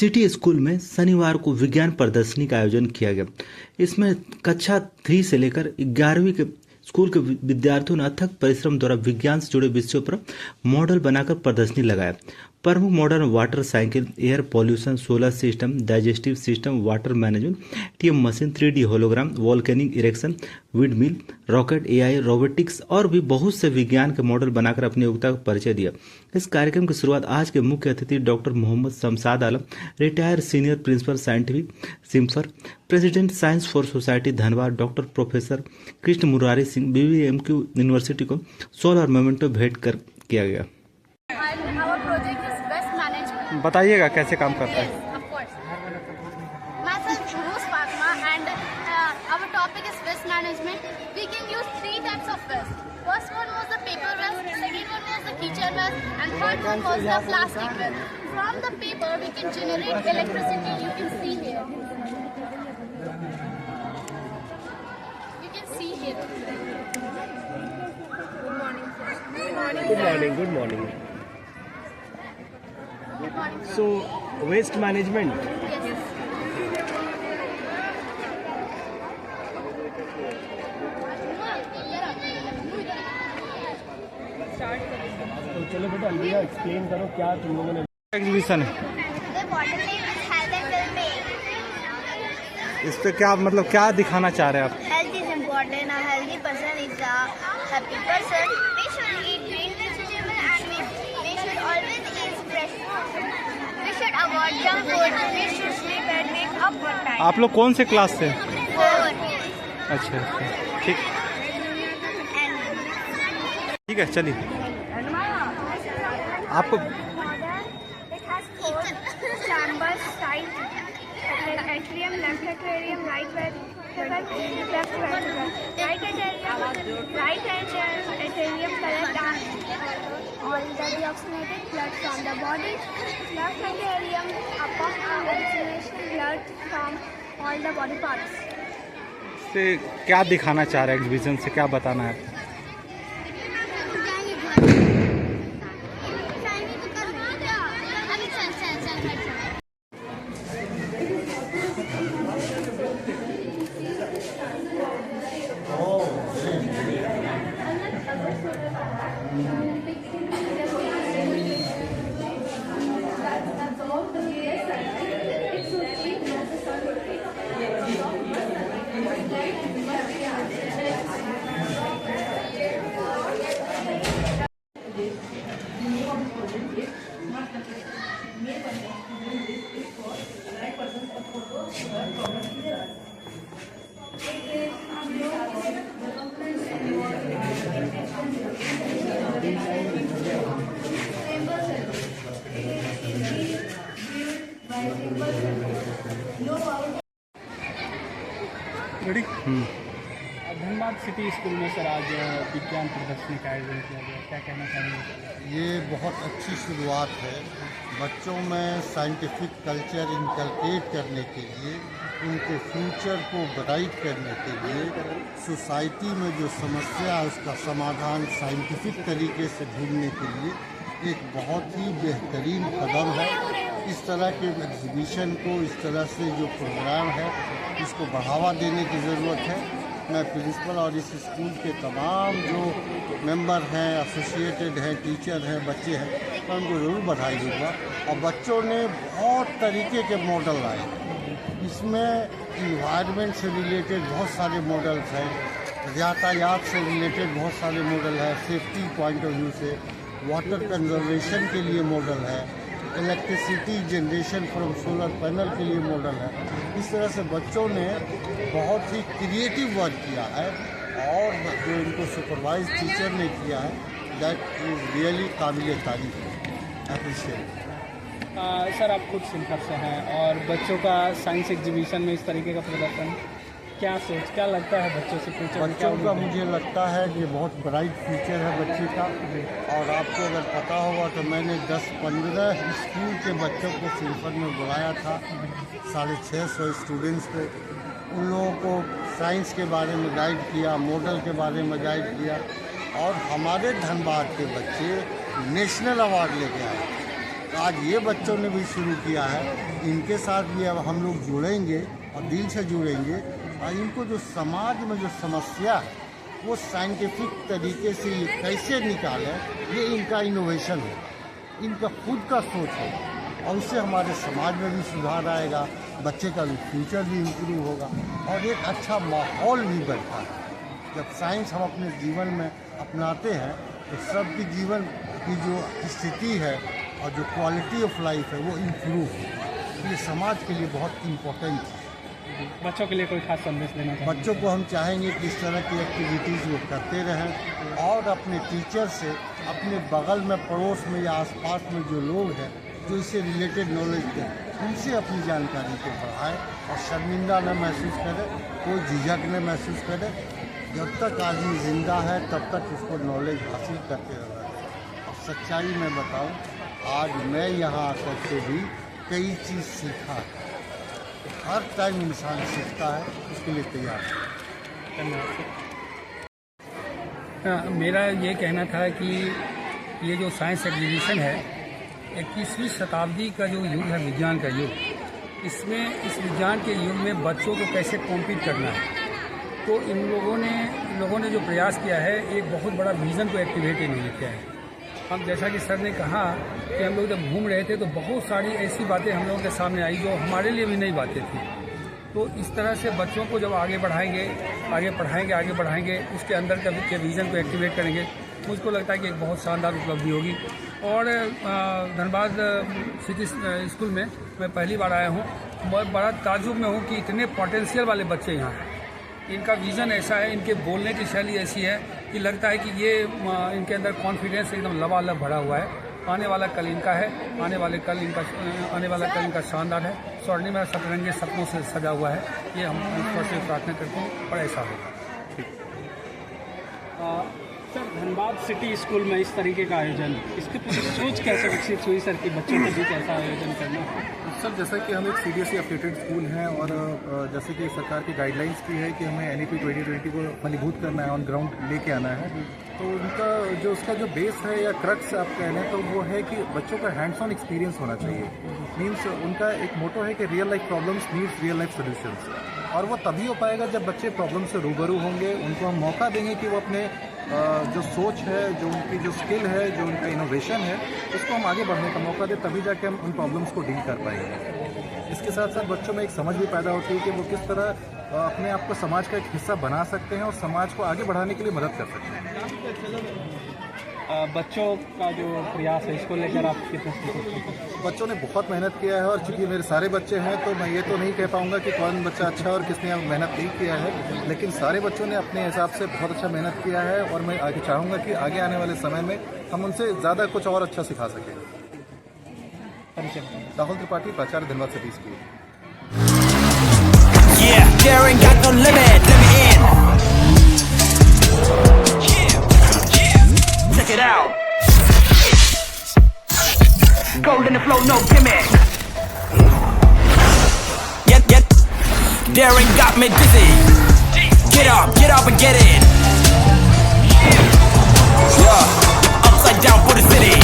City school में शनिवार को विज्ञान प्रदर्शनी का आयोजन किया गया। इसमें कक्षा 3 से लेकर 11वीं के स्कूल के विद्यार्थियों ने अथक परिश्रम द्वारा विज्ञान से जुड़े विषयों पर मॉडल बनाकर प्रदर्शनी लगाया। प्रमुख model water cycle, air pollution, solar system, digestive system, water management, ATM machine, 3D hologram, volcanic erection, wind mill, rocket, AI, robotics और भी बहुत से विज्ञान के मॉडल बनाकर अपनी योग्यता का परिचय दिया। इस कार्यक्रम की शुरुआत आज के मुख्य अतिथि doctor Mohammad Shamshad Alam, retired senior principal scientific CIMFR, president science for society Dhanbad, doctor professor Krishna Murari Singh, BBMQ university को शॉल और मोमेंटो भेंट कर किया गया। बताइएगा कैसे काम करता है। Our topic is waste management. We can use 3 types of waste. First one was the paper waste, second one was the kitchen waste, and third one was the plastic waste. From the paper, we can generate electricity. You can see here. You can see here. Good morning, sir. Good morning. Good morning. Good morning. Good morning. So, waste management. Yes. तो चलो बेटा Alvia explain करो क्या तुम लोगों ने exhibition है, The bottom name is health and well-being. इस पे क्या मतलब क्या diखाना चाह रहे हैं आप? Health is important. A healthy person is a happy person. We should eat green vegetables and we should always eat fresh food. We should avoid junk food. We should sleep and wake up on time. आप लोग कौन से class से? 4. अच्छा, ठीक ठीक है, चलिए आपको It has 4 chambers, side atrium, left atrium, right atrium, left atrium. Right atrium collect all the deoxygenated blood from the body. Left atrium pump oxygenation blood from all the body parts. से क्या दिखाना चाह रहे हैं exhibition से, क्या बताना है? रेडी? धनबाद सिटी स्कूल में सर आज विज्ञान प्रदर्शनी का आयोजन किया गया, क्या कहना चाहेंगे? ये बहुत अच्छी शुरुआत है। बच्चों में साइंटिफिक कल्चर इनकलकेट करने के लिए, उनके फ्यूचर को ब्राइट करने के लिए, सोसाइटी में जो समस्या है उसका समाधान साइंटिफिक तरीके से ढूंढने के लिए एक बहुत ही बेहतरीन कदम है। इस तरह के एग्जीबिशन को, इस तरह से जो प्रोग्राम है इसको बढ़ावा देने की ज़रूरत है। मैं प्रिंसिपल और इस स्कूल के तमाम जो मेंबर हैं, एसोसिएटेड हैं, टीचर हैं, बच्चे हैं, मैं उनको ज़रूर बधाई दूँगा। और बच्चों ने बहुत तरीके के मॉडल लाए। इसमें इन्वायरमेंट से रिलेटेड बहुत सारे मॉडल्स हैं, यातायात से रिलेटेड बहुत सारे मॉडल हैं, सेफ्टी पॉइंट ऑफ व्यू से, वाटर कंजर्वेशन के लिए मॉडल है, electricity generation from solar panel के लिए मॉडल है। इस तरह से बच्चों ने बहुत ही क्रिएटिव वर्क किया है और जो इनको सुपरवाइज टीचर ने किया है, दैट इज़ रियली काबिल तारीफ है, अप्रिशिएट। सर आप खुद सिम्फर से हैं और बच्चों का साइंस एग्जीबिशन में इस तरीके का प्रदर्शन, क्या लगता है बच्चों से फ्यूचर? बच्चों का मुझे लगता है कि बहुत ब्राइट फ्यूचर है बच्चे का। और आपको अगर पता होगा तो मैंने 10-15 स्कूल के बच्चों को सिम्फर में बुलाया था, 650 स्टूडेंट्स को। उन लोगों को साइंस के बारे में गाइड किया, मॉडल के बारे में गाइड किया। और हमारे धनबाद के बच्चे नेशनल अवार्ड लेके आए। तो आज ये बच्चों ने भी शुरू किया है, इनके साथ भी अब हम लोग जुड़ेंगे और दिल से जुड़ेंगे और इनको जो समाज में जो समस्या है वो साइंटिफिक तरीके से ये कैसे निकालें, ये इनका इनोवेशन है, इनका खुद का सोच है और उससे हमारे समाज में भी सुधार आएगा, बच्चे का भी फ्यूचर भी इम्प्रूव होगा और एक अच्छा माहौल भी बनता है। जब साइंस हम अपने जीवन में अपनाते हैं तो सबकी जीवन की जो स्थिति है और जो क्वालिटी ऑफ लाइफ है वो इम्प्रूव है। ये समाज के लिए बहुत इम्पोर्टेंट है। बच्चों के लिए कोई खास संदेश देना चाहिए? बच्चों को हम चाहेंगे कि इस तरह की एक्टिविटीज़ वो करते रहें और अपने टीचर से, अपने बगल में, पड़ोस में या आसपास में जो लोग हैं जो इससे रिलेटेड नॉलेज दें, उनसे अपनी जानकारी को बढ़ाएं और शर्मिंदा न महसूस करें, कोई झिझक न महसूस करें। जब तक आदमी ज़िंदा है तब तक उसको नॉलेज हासिल करते रहना है। और सच्चाई में बताऊं, आज मैं यहाँ आकर के भी कई चीज़ सीखा है। हर टाइम इंसान सीखता है, उसके लिए तैयार है। धन्यवाद। मेरा ये कहना था कि ये जो साइंस एग्जीबिशन है, 21वीं शताब्दी का जो युग है, विज्ञान का युग, इसमें इस विज्ञान के युग में बच्चों को कैसे कॉम्पीट करना है, तो इन लोगों ने जो प्रयास किया है, एक बहुत बड़ा विज़न को एक्टिवेट इन्होंने किया है। अब जैसा कि सर ने कहा कि हम लोग जब घूम रहे थे तो बहुत सारी ऐसी बातें हम लोगों के सामने आई जो हमारे लिए भी नई बातें थी। तो इस तरह से बच्चों को जब आगे बढ़ाएंगे, आगे बढ़ाएंगे, उसके अंदर के विज़न को एक्टिवेट करेंगे, मुझको लगता है कि एक बहुत शानदार उपलब्धि होगी। और धनबाद सिटी स्कूल में मैं पहली बार आया हूँ, मैं बड़ा ताज्जुब में हूँ कि इतने पोटेंशियल वाले बच्चे यहाँ हैं। इनका विज़न ऐसा है, इनके बोलने की शैली ऐसी है कि लगता है कि ये इनके अंदर कॉन्फिडेंस एकदम लबालब भरा हुआ है। आने वाला कल इनका है, आने वाला कल इनका शानदार है, स्वर्णिम में सतरंगे सपनों से सजा हुआ है। ये हम ईश्वर से प्रार्थना करते हैं और ऐसा होगा। सर, धनबाद सिटी स्कूल में इस तरीके का आयोजन, इसके पीछे सोच कैसे विकसित हुई सर कि बच्चों के बीच ऐसा आयोजन करना? सर, जैसा कि हम एक CBSE अपडेटेड स्कूल हैं और जैसे कि सरकार की गाइडलाइंस की है कि हमें NEP 2020 को फलीभूत करना है, ऑन ग्राउंड लेके आना है, तो उनका जो उसका जो बेस है या क्रक्स आप कह लें तो वो है कि बच्चों का हैंड्स ऑन एक्सपीरियंस होना चाहिए। मीन्स उनका एक मोटो है कि real life problems needs real life solutions, और वो तभी हो पाएगा जब बच्चे प्रॉब्लम से रूबरू होंगे। उनको हम मौका देंगे कि वो अपने जो सोच है, जो उनकी जो स्किल है, जो उनका इनोवेशन है, उसको हम आगे बढ़ने का मौका दें, तभी जाके हम उन प्रॉब्लम्स को डील कर पाएंगे। इसके साथ साथ बच्चों में एक समझ भी पैदा होती है कि वो किस तरह अपने आप को समाज का एक हिस्सा बना सकते हैं और समाज को आगे बढ़ाने के लिए मदद कर सकते हैं। बच्चों का जो प्रयास है, इसको लेकर आप कितने? बच्चों ने बहुत मेहनत किया है और चूंकि मेरे सारे बच्चे हैं तो मैं ये तो नहीं कह पाऊंगा कि कौन बच्चा अच्छा है और किसने मेहनत नहीं किया है, लेकिन सारे बच्चों ने अपने हिसाब से बहुत अच्छा मेहनत किया है और मैं आगे चाहूँगा कि आगे आने वाले समय में हम उनसे ज़्यादा कुछ और अच्छा सिखा सकें। राहुल त्रिपाठी, प्राचार्य, Dhanbad city school. Check it out. Gold in the flow, no gimmick. Yep. Daring got me dizzy. Get up and get it. Yeah, upside down for the city.